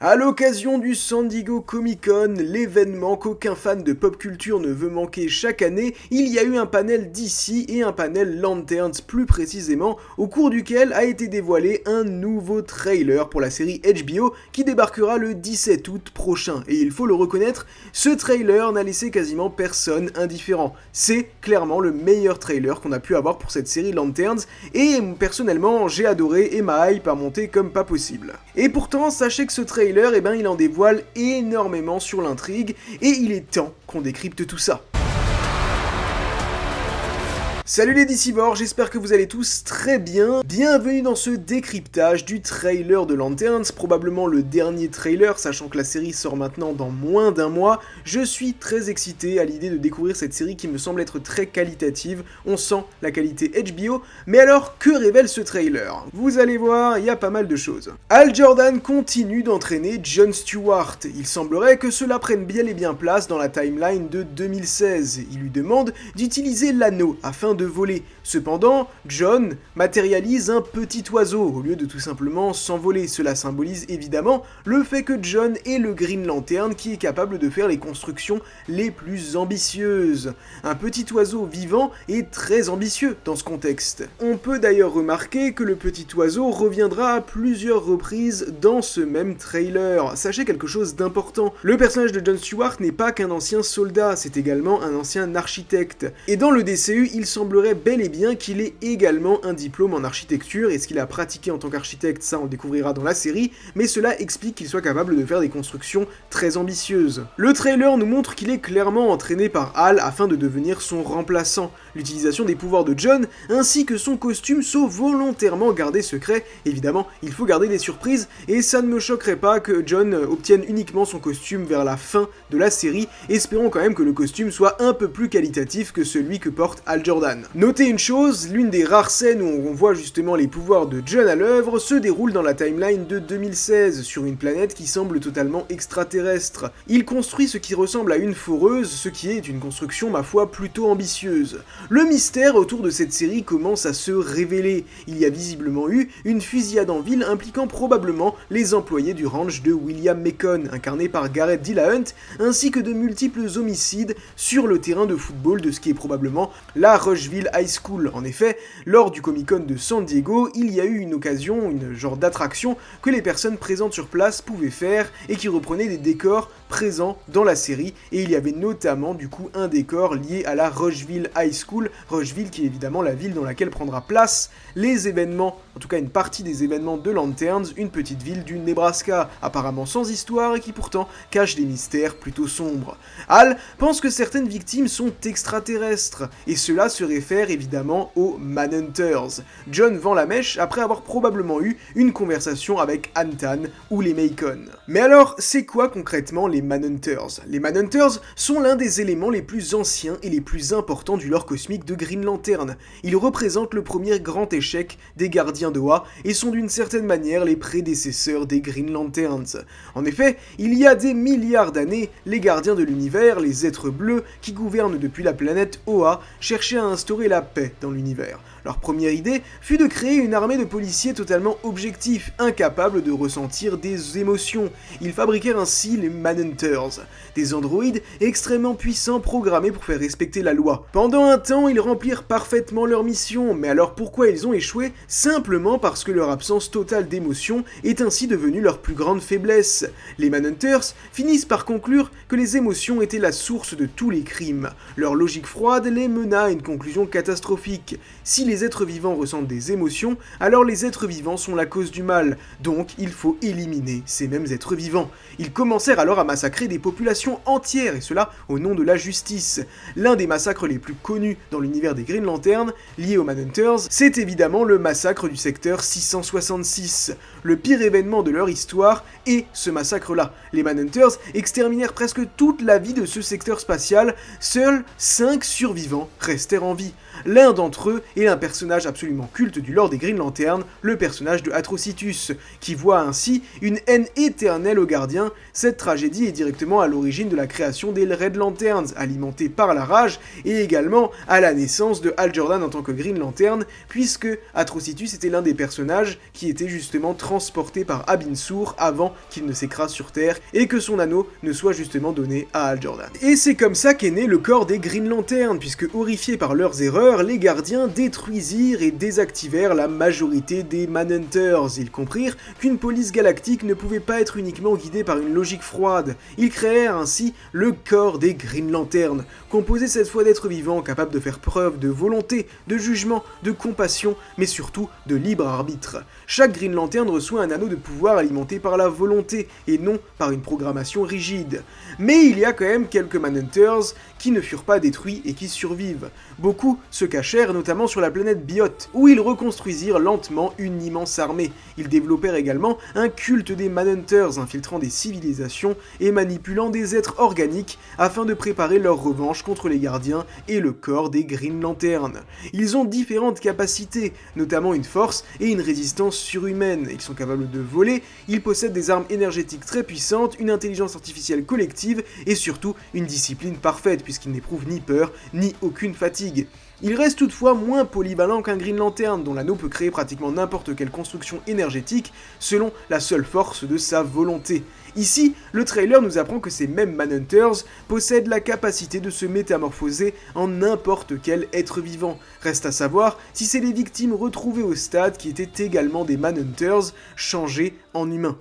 À l'occasion du San Diego Comic-Con, l'événement qu'aucun fan de pop culture ne veut manquer chaque année, il y a eu un panel DC et un panel Lanterns plus précisément, au cours duquel a été dévoilé un nouveau trailer pour la série HBO qui débarquera le 17 août prochain. Et il faut le reconnaître, ce trailer n'a laissé quasiment personne indifférent. C'est clairement le meilleur trailer qu'on a pu avoir pour cette série Lanterns, et personnellement j'ai adoré et ma hype a monté comme pas possible. Et pourtant, sachez que ce trailer, il en dévoile énormément sur l'intrigue, et il est temps qu'on décrypte tout ça. Salut les Dicivores, j'espère que vous allez tous très bien. Bienvenue dans ce décryptage du trailer de Lanterns, probablement le dernier trailer, sachant que la série sort maintenant dans moins d'un mois. Je suis très excité à l'idée de découvrir cette série qui me semble être très qualitative. On sent la qualité HBO, mais alors que révèle ce trailer? Vous allez voir, il y a pas mal de choses. Hal Jordan continue d'entraîner Jon Stewart. Il semblerait que cela prenne bien et bien place dans la timeline de 2016. Il lui demande d'utiliser l'anneau afin de voler. Cependant, Jon matérialise un petit oiseau au lieu de tout simplement s'envoler. Cela symbolise évidemment le fait que Jon est le Green Lantern qui est capable de faire les constructions les plus ambitieuses. Un petit oiseau vivant est très ambitieux dans ce contexte. On peut d'ailleurs remarquer que le petit oiseau reviendra à plusieurs reprises dans ce même trailer. Sachez quelque chose d'important, le personnage de Jon Stewart n'est pas qu'un ancien soldat, c'est également un ancien architecte. Et dans le DCU, il semblerait bel et bien qu'il ait également un diplôme en architecture, et ce qu'il a pratiqué en tant qu'architecte, ça on le découvrira dans la série, mais cela explique qu'il soit capable de faire des constructions très ambitieuses. Le trailer nous montre qu'il est clairement entraîné par Hal afin de devenir son remplaçant. L'utilisation des pouvoirs de Jon, ainsi que son costume, sont volontairement gardés secrets. Évidemment, il faut garder des surprises, et ça ne me choquerait pas que Jon obtienne uniquement son costume vers la fin de la série. Espérons quand même que le costume soit un peu plus qualitatif que celui que porte Hal Jordan. Notez une chose, l'une des rares scènes où on voit justement les pouvoirs de Jon à l'œuvre se déroule dans la timeline de 2016, sur une planète qui semble totalement extraterrestre. Il construit ce qui ressemble à une foreuse, ce qui est une construction ma foi plutôt ambitieuse. Le mystère autour de cette série commence à se révéler. Il y a visiblement eu une fusillade en ville impliquant probablement les employés du ranch de William Macon, incarné par Garrett Dillahunt, ainsi que de multiples homicides sur le terrain de football de ce qui est probablement la Rushville High School. En effet, lors du Comic-Con de San Diego, il y a eu une occasion, une genre d'attraction que les personnes présentes sur place pouvaient faire et qui reprenait des décors présents dans la série, et il y avait notamment du coup un décor lié à la Rushville High School, Rushville qui est évidemment la ville dans laquelle prendra place les événements, en tout cas une partie des événements de Lanterns, une petite ville du Nebraska, apparemment sans histoire et qui pourtant cache des mystères plutôt sombres. Hal pense que certaines victimes sont extraterrestres, et cela se réfère évidemment aux Manhunters. Jon vend la mèche après avoir probablement eu une conversation avec Antan ou les Macon. Mais alors, c'est quoi concrètement les Manhunters? Les Manhunters sont l'un des éléments les plus anciens et les plus importants du lore cosmique de Green Lantern. Ils représentent le premier grand échec des gardiens d'Oa et sont d'une certaine manière les prédécesseurs des Green Lanterns. En effet, il y a des milliards d'années, les gardiens de l'univers, les êtres bleus qui gouvernent depuis la planète Oa, cherchaient à instaurer la paix dans l'univers. Leur première idée fut de créer une armée de policiers totalement objectifs, incapables de ressentir des émotions. Ils fabriquèrent ainsi les Manhunters, des androïdes extrêmement puissants programmés pour faire respecter la loi. Pendant un temps, ils remplirent parfaitement leur mission, mais alors pourquoi ils ont échoué? Simplement parce que leur absence totale d'émotion est ainsi devenue leur plus grande faiblesse. Les Manhunters finissent par conclure que les émotions étaient la source de tous les crimes. Leur logique froide les mena à une conclusion catastrophique. Si les êtres vivants ressentent des émotions, alors les êtres vivants sont la cause du mal, donc il faut éliminer ces mêmes êtres vivants. Ils commencèrent alors à massacrer des populations entières, et cela au nom de la justice. L'un des massacres les plus connus dans l'univers des Green Lanterns, lié aux Manhunters, c'est évidemment le massacre du secteur 666. Le pire événement de leur histoire est ce massacre-là. Les Manhunters exterminèrent presque toute la vie de ce secteur spatial, seuls 5 survivants restèrent en vie. L'un d'entre eux est un personnage absolument culte du lore des Green Lantern, le personnage de Atrocitus, qui voit ainsi une haine éternelle aux gardiens. Cette tragédie est directement à l'origine de la création des Red Lanterns, alimentée par la rage, et également à la naissance de Hal Jordan en tant que Green Lantern, puisque Atrocitus était l'un des personnages qui était justement transporté par Abin Sur avant qu'il ne s'écrase sur Terre, et que son anneau ne soit justement donné à Hal Jordan. Et c'est comme ça qu'est né le corps des Green Lantern, puisque horrifiés par leurs erreurs, les gardiens détruisirent et désactivèrent la majorité des Manhunters. Ils comprirent qu'une police galactique ne pouvait pas être uniquement guidée par une logique froide. Ils créèrent ainsi le corps des Green Lantern, composé cette fois d'êtres vivants capables de faire preuve de volonté, de jugement, de compassion, mais surtout de libre arbitre. Chaque Green Lantern reçoit un anneau de pouvoir alimenté par la volonté, et non par une programmation rigide. Mais il y a quand même quelques Manhunters qui ne furent pas détruits et qui survivent. Beaucoup se cachèrent notamment sur la planète Biot, où ils reconstruisirent lentement une immense armée. Ils développèrent également un culte des Manhunters, infiltrant des civilisations et manipulant des êtres organiques afin de préparer leur revanche contre les gardiens et le corps des Green Lantern. Ils ont différentes capacités, notamment une force et une résistance surhumaine. Ils sont capables de voler, ils possèdent des armes énergétiques très puissantes, une intelligence artificielle collective et surtout une discipline parfaite puisqu'ils n'éprouvent ni peur ni aucune fatigue. Il reste toutefois moins polyvalent qu'un Green Lantern, dont l'anneau peut créer pratiquement n'importe quelle construction énergétique selon la seule force de sa volonté. Ici, le trailer nous apprend que ces mêmes Manhunters possèdent la capacité de se métamorphoser en n'importe quel être vivant. Reste à savoir si c'est les victimes retrouvées au stade qui étaient également des Manhunters changés en humains.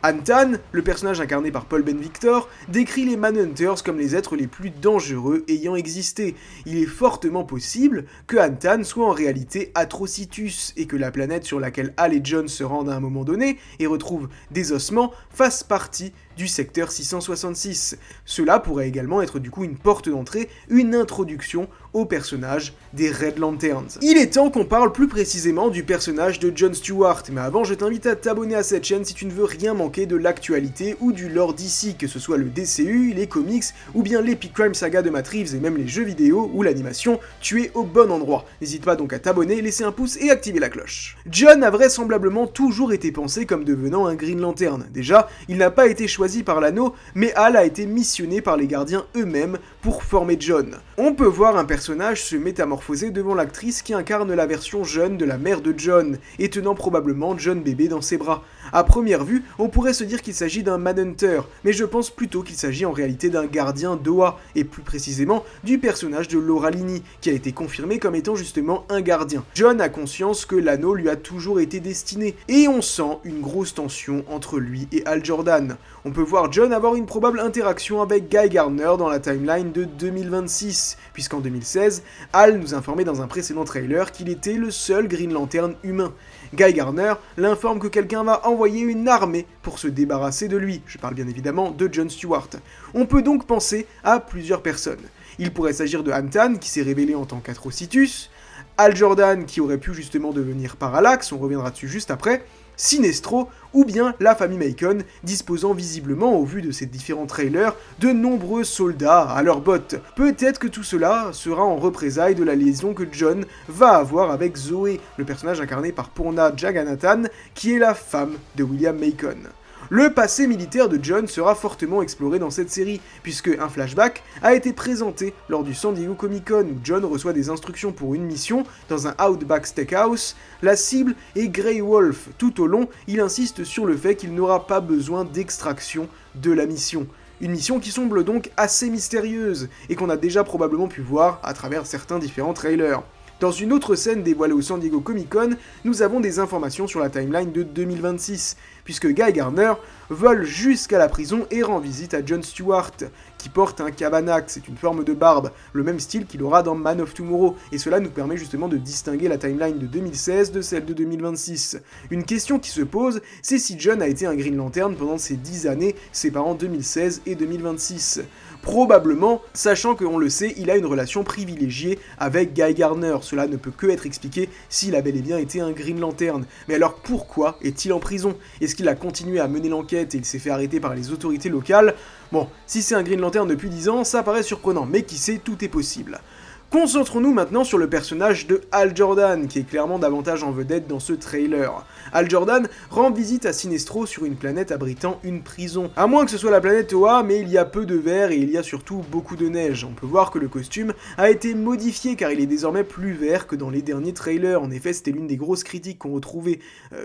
Antan, le personnage incarné par Paul Ben Victor, décrit les Manhunters comme les êtres les plus dangereux ayant existé. Il est fortement possible que Antan soit en réalité Atrocitus, et que la planète sur laquelle Hal et John se rendent à un moment donné et retrouvent des ossements fasse partie du secteur 666. Cela pourrait également être du coup une porte d'entrée, une introduction au personnage des Red Lanterns. Il est temps qu'on parle plus précisément du personnage de John Stewart, mais avant je t'invite à t'abonner à cette chaîne si tu ne veux rien manquer de l'actualité ou du lore d'ici, que ce soit le DCU, les comics, ou bien l'Epic Crime Saga de Matt Reeves et même les jeux vidéo ou l'animation, tu es au bon endroit. N'hésite pas donc à t'abonner, laisser un pouce et activer la cloche. John a vraisemblablement toujours été pensé comme devenant un Green Lantern. Déjà, il n'a pas été choisi par l'anneau, mais Hal a été missionné par les gardiens eux-mêmes pour former John. On peut voir un personnage se métamorphoser devant l'actrice qui incarne la version jeune de la mère de John, et tenant probablement John bébé dans ses bras. À première vue, on pourrait se dire qu'il s'agit d'un Manhunter, mais je pense plutôt qu'il s'agit en réalité d'un gardien d'Oa, et plus précisément du personnage de Laura Linney, qui a été confirmé comme étant justement un gardien. John a conscience que l'anneau lui a toujours été destiné, et on sent une grosse tension entre lui et Hal Jordan. On peut voir John avoir une probable interaction avec Guy Gardner dans la timeline de 2026, puisqu'en 2016, Hal nous informait dans un précédent trailer qu'il était le seul Green Lantern humain. Guy Gardner l'informe que quelqu'un va envoyer une armée pour se débarrasser de lui. Je parle bien évidemment de John Stewart. On peut donc penser à plusieurs personnes. Il pourrait s'agir de Antan, qui s'est révélé en tant qu'Atrocitus, Hal Jordan, qui aurait pu justement devenir Parallax, on reviendra dessus juste après, Sinestro, ou bien la famille Macon, disposant visiblement, au vu de ces différents trailers, de nombreux soldats à leurs bottes. Peut-être que tout cela sera en représailles de la liaison que John va avoir avec Zoé, le personnage incarné par Poorna Jagannathan, qui est la femme de William Macon. Le passé militaire de John sera fortement exploré dans cette série, puisque un flashback a été présenté lors du San Diego Comic-Con où John reçoit des instructions pour une mission dans un Outback Steakhouse. La cible est Grey Wolf. Tout au long, il insiste sur le fait qu'il n'aura pas besoin d'extraction de la mission. Une mission qui semble donc assez mystérieuse, et qu'on a déjà probablement pu voir à travers certains différents trailers. Dans une autre scène dévoilée au San Diego Comic-Con, nous avons des informations sur la timeline de 2026, puisque Guy Gardner vole jusqu'à la prison et rend visite à John Stewart, qui porte un cabanac, c'est une forme de barbe, le même style qu'il aura dans Man of Tomorrow, et cela nous permet justement de distinguer la timeline de 2016 de celle de 2026. Une question qui se pose, c'est si John a été un Green Lantern pendant ces 10 années séparant 2016 et 2026. Probablement, sachant qu'on le sait, il a une relation privilégiée avec Guy Gardner. Cela ne peut que être expliqué s'il a bel et bien été un Green Lantern. Mais alors pourquoi est-il en prison? Est-ce qu'il a continué à mener l'enquête et il s'est fait arrêter par les autorités locales? Bon, si c'est un Green Lantern depuis 10 ans, ça paraît surprenant, mais qui sait, tout est possible. Concentrons-nous maintenant sur le personnage de Hal Jordan, qui est clairement davantage en vedette dans ce trailer. Hal Jordan rend visite à Sinestro sur une planète abritant une prison. À moins que ce soit la planète Oa, mais il y a peu de vert et il y a surtout beaucoup de neige. On peut voir que le costume a été modifié car il est désormais plus vert que dans les derniers trailers. En effet, c'était l'une des grosses critiques qu'on retrouvait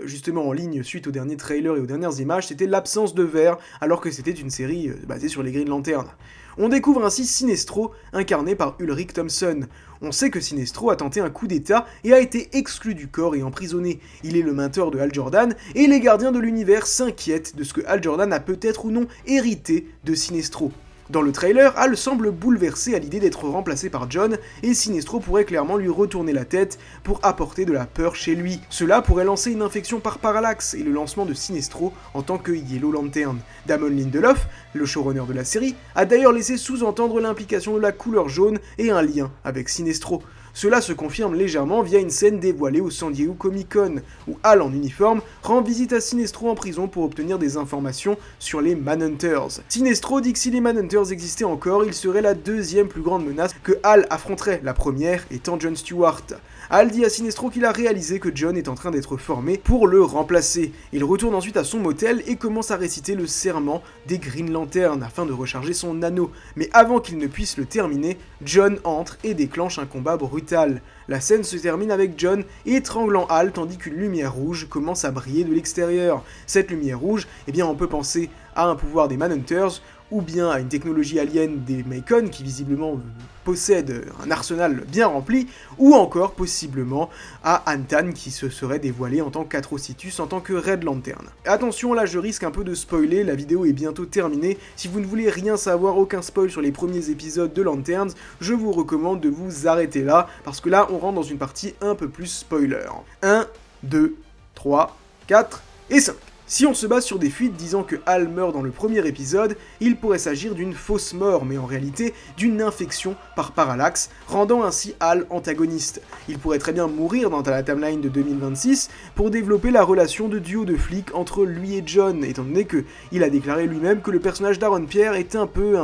justement en ligne suite aux derniers trailers et aux dernières images, c'était l'absence de vert, alors que c'était une série basée sur les Green Lantern. On découvre ainsi Sinestro, incarné par Ulrich Thompson. On sait que Sinestro a tenté un coup d'état et a été exclu du corps et emprisonné. Il est le mentor de Hal Jordan, et les gardiens de l'univers s'inquiètent de ce que Hal Jordan a peut-être ou non hérité de Sinestro. Dans le trailer, Hal semble bouleversé à l'idée d'être remplacé par John, et Sinestro pourrait clairement lui retourner la tête pour apporter de la peur chez lui. Cela pourrait lancer une infection par Parallax et le lancement de Sinestro en tant que Yellow Lantern. Damon Lindelof, le showrunner de la série, a d'ailleurs laissé sous-entendre l'implication de la couleur jaune et un lien avec Sinestro. Cela se confirme légèrement via une scène dévoilée au San Diego Comic-Con, où Hal en uniforme rend visite à Sinestro en prison pour obtenir des informations sur les Manhunters. Sinestro dit que si les Manhunters existaient encore, ils seraient la deuxième plus grande menace que Hal affronterait, la première étant John Stewart. Hal dit à Sinestro qu'il a réalisé que John est en train d'être formé pour le remplacer. Il retourne ensuite à son motel et commence à réciter le serment des Green Lantern afin de recharger son anneau. Mais avant qu'il ne puisse le terminer, John entre et déclenche un combat brutal. La scène se termine avec John étranglant Hal tandis qu'une lumière rouge commence à briller de l'extérieur. Cette lumière rouge, eh bien on peut penser à un pouvoir des Manhunters, ou bien à une technologie alien des Macon qui visiblement possède un arsenal bien rempli, ou encore possiblement à Antan qui se serait dévoilé en tant qu'Atrocitus, en tant que Red Lantern. Attention, là je risque un peu de spoiler, la vidéo est bientôt terminée. Si vous ne voulez rien savoir, aucun spoil sur les premiers épisodes de Lanterns, je vous recommande de vous arrêter là, parce que là on rentre dans une partie un peu plus spoiler. 1, 2, 3, 4 et 5. Si on se base sur des fuites disant que Hal meurt dans le premier épisode, il pourrait s'agir d'une fausse mort, mais en réalité d'une infection par Parallax, rendant ainsi Hal antagoniste. Il pourrait très bien mourir dans la timeline de 2026 pour développer la relation de duo de flics entre lui et John, étant donné qu'il a déclaré lui-même que le personnage d'Aaron Pierre est un peu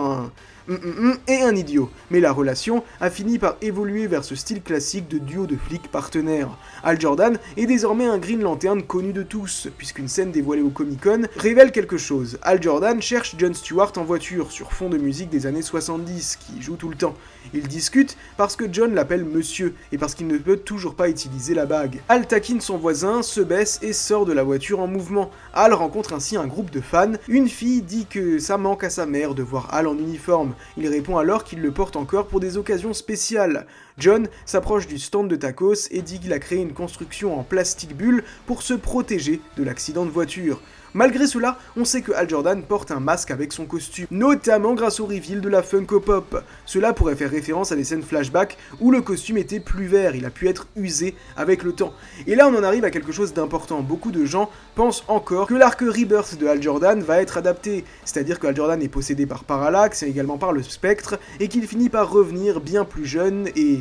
et un idiot, mais la relation a fini par évoluer vers ce style classique de duo de flics partenaires. Hal Jordan est désormais un Green Lantern connu de tous, puisqu'une scène dévoilée au Comic-Con révèle quelque chose. Hal Jordan cherche John Stewart en voiture, sur fond de musique des années 70, qui joue tout le temps. Ils discutent parce que John l'appelle monsieur, et parce qu'il ne peut toujours pas utiliser la bague. Hal taquine son voisin, se baisse et sort de la voiture en mouvement. Hal rencontre ainsi un groupe de fans, une fille dit que ça manque à sa mère de voir Hal en uniforme. Il répond alors qu'il le porte encore pour des occasions spéciales. John s'approche du stand de tacos et dit qu'il a créé une construction en plastique bulle pour se protéger de l'accident de voiture. Malgré cela, on sait que Hal Jordan porte un masque avec son costume, notamment grâce au reveal de la Funko Pop. Cela pourrait faire référence à des scènes flashback où le costume était plus vert, il a pu être usé avec le temps. Et là on en arrive à quelque chose d'important, beaucoup de gens pensent encore que l'arc Rebirth de Hal Jordan va être adapté, c'est-à-dire que Hal Jordan est possédé par Parallax et également par le Spectre, et qu'il finit par revenir bien plus jeune, et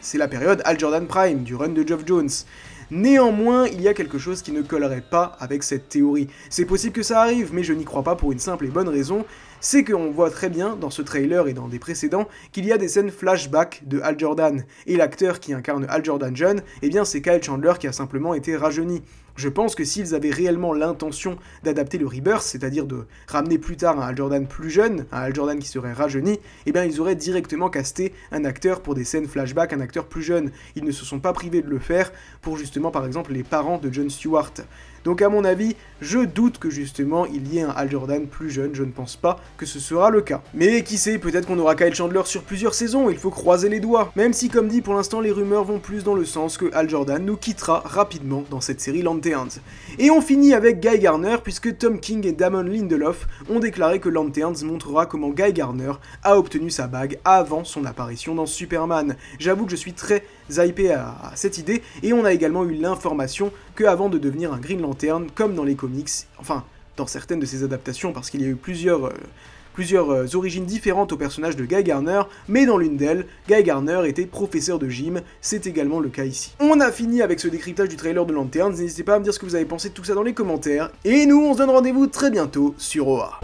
c'est la période Hal Jordan Prime, du run de Geoff Jones. Néanmoins, il y a quelque chose qui ne collerait pas avec cette théorie. C'est possible que ça arrive, mais je n'y crois pas pour une simple et bonne raison, c'est qu'on voit très bien dans ce trailer et dans des précédents qu'il y a des scènes flashback de Hal Jordan, et l'acteur qui incarne Hal Jordan jeune, eh bien c'est Kyle Chandler qui a simplement été rajeuni. Je pense que s'ils avaient réellement l'intention d'adapter le Rebirth, c'est-à-dire de ramener plus tard un Hal Jordan plus jeune, un Hal Jordan qui serait rajeuni, eh bien ils auraient directement casté un acteur pour des scènes flashback, un acteur plus jeune. Ils ne se sont pas privés de le faire pour justement par exemple les parents de John Stewart. Donc à mon avis, je doute que justement il y ait un Hal Jordan plus jeune, je ne pense pas que ce sera le cas. Mais qui sait, peut-être qu'on aura Kyle Chandler sur plusieurs saisons, il faut croiser les doigts. Même si comme dit, pour l'instant les rumeurs vont plus dans le sens que Hal Jordan nous quittera rapidement dans cette série Lanterns. Et on finit avec Guy Garner, puisque Tom King et Damon Lindelof ont déclaré que Lanterns montrera comment Guy Garner a obtenu sa bague avant son apparition dans Superman. J'avoue que je suis très hypé à cette idée, et on a également eu l'information que avant de devenir un Green Lantern, comme dans les comics, enfin dans certaines de ces adaptations, parce qu'il y a eu plusieurs origines différentes au personnage de Guy Garner, mais dans l'une d'elles, Guy Garner était professeur de gym, c'est également le cas ici. On a fini avec ce décryptage du trailer de Lanterns, n'hésitez pas à me dire ce que vous avez pensé de tout ça dans les commentaires, et nous on se donne rendez-vous très bientôt sur OA.